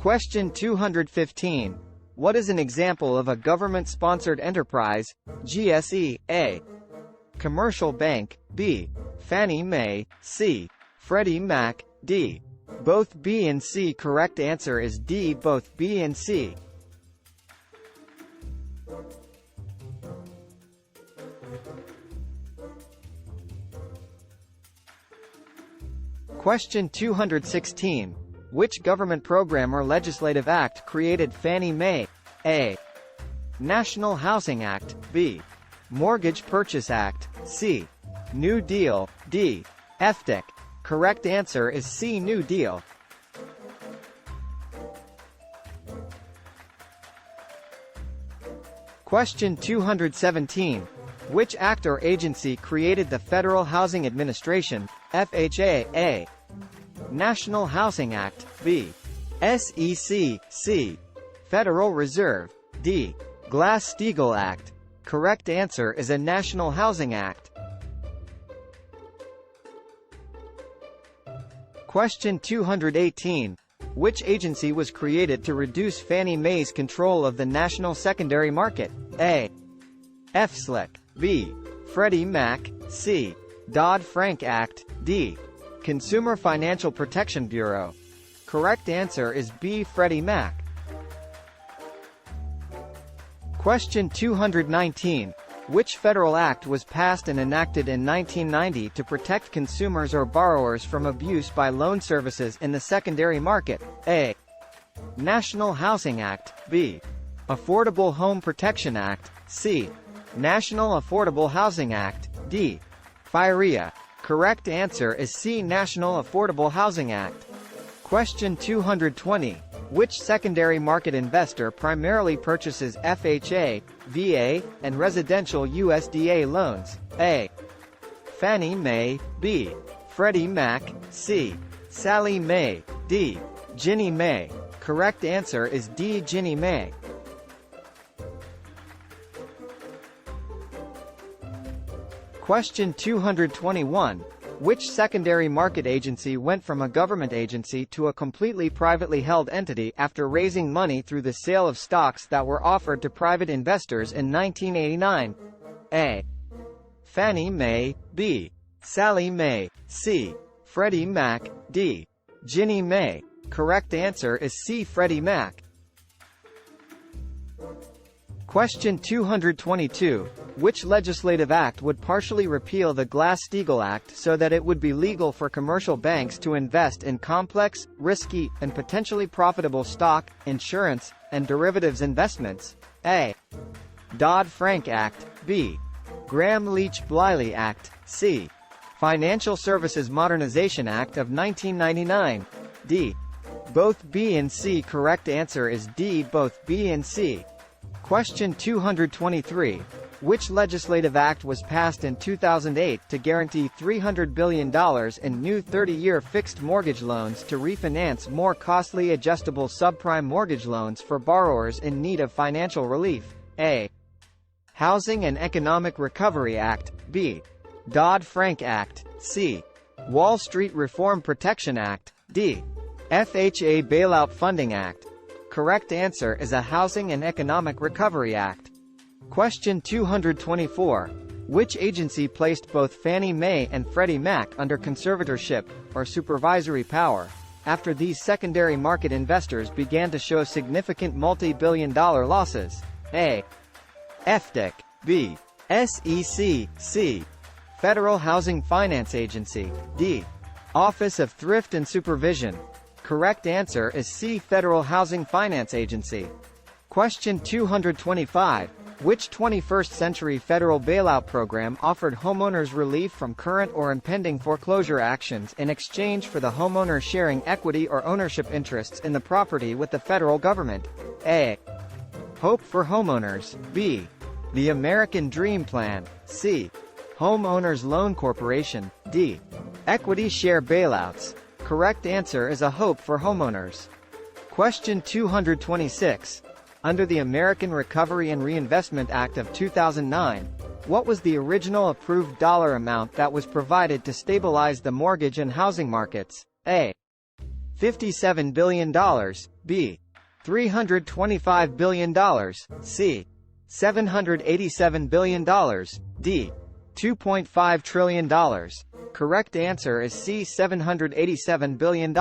Question 215. What is an example of a government-sponsored enterprise? GSE. A. Commercial bank. B. Fannie Mae. C. Freddie Mac. D. Both B and C. Correct answer is D. Both B and C. Question 216. Which government program or legislative act created Fannie Mae? A. National Housing Act. B. Mortgage Purchase Act. C. New Deal. D. FDIC. Correct answer is C. New Deal. Question 217. Which act or agency created the Federal Housing Administration, FHA? A. National Housing Act. B. SEC. C. Federal Reserve. D. Glass-Steagall Act. Correct answer is a National Housing Act. Question 218. Which agency was created to reduce Fannie Mae's control of the national secondary market? A. FSLIC. B. Freddie Mac. C. Dodd-Frank Act. D. Consumer Financial Protection Bureau. Correct answer is B. Freddie Mac. Question 219. Which federal act was passed and enacted in 1990 to protect consumers or borrowers from abuse by loan services in the secondary market? A. National Housing Act. B. Affordable Home Protection Act. C. National Affordable Housing Act. D. FIREA. Correct answer is C. National Affordable Housing Act. Question 220. Which secondary market investor primarily purchases FHA, VA, and residential USDA loans? A. Fannie Mae. B. Freddie Mac. C. Sallie Mae. D. Ginnie Mae. Correct answer is D. Ginnie Mae. Question 221. Which secondary market agency went from a government agency to a completely privately held entity after raising money through the sale of stocks that were offered to private investors in 1989? A. Fannie Mae. B. Sallie Mae. C. Freddie Mac. D. Ginnie Mae. Correct answer is C. Freddie Mac. Question 222. Which legislative act would partially repeal the Glass-Steagall Act so that it would be legal for commercial banks to invest in complex, risky, and potentially profitable stock, insurance, and derivatives investments? A. Dodd-Frank Act. B. Gramm-Leach-Bliley Act. C. Financial Services Modernization Act of 1999. D. Both B and C. Correct answer is D. Both B and C. Question 223. Which legislative act was passed in 2008 to guarantee $300 billion in new 30-year fixed mortgage loans to refinance more costly adjustable subprime mortgage loans for borrowers in need of financial relief? A. Housing and Economic Recovery Act. B. Dodd-Frank Act. C. Wall Street Reform Protection Act. D. FHA Bailout Funding Act. Correct answer is a Housing and Economic Recovery Act. Question 224. Which agency placed both Fannie Mae and Freddie Mac under conservatorship, or supervisory power, after these secondary market investors began to show significant multi-billion-dollar losses? A. FDIC. B. SEC. C. Federal Housing Finance Agency. D. Office of Thrift and Supervision. Correct answer is C. Federal Housing Finance Agency. Question 225. Which 21st century federal bailout program offered homeowners relief from current or impending foreclosure actions in exchange for the homeowner sharing equity or ownership interests in the property with the federal government? A. Hope for Homeowners. B. The American Dream Plan. C. Homeowners Loan Corporation. D. Equity Share Bailouts. Correct answer is a Hope for Homeowners. Question 226. Under the American Recovery and Reinvestment Act of 2009, what was the original approved dollar amount that was provided to stabilize the mortgage and housing markets? A. $57 billion. B. $325 billion, C. $787 billion, D. $2.5 trillion. Correct answer is C. $787 billion.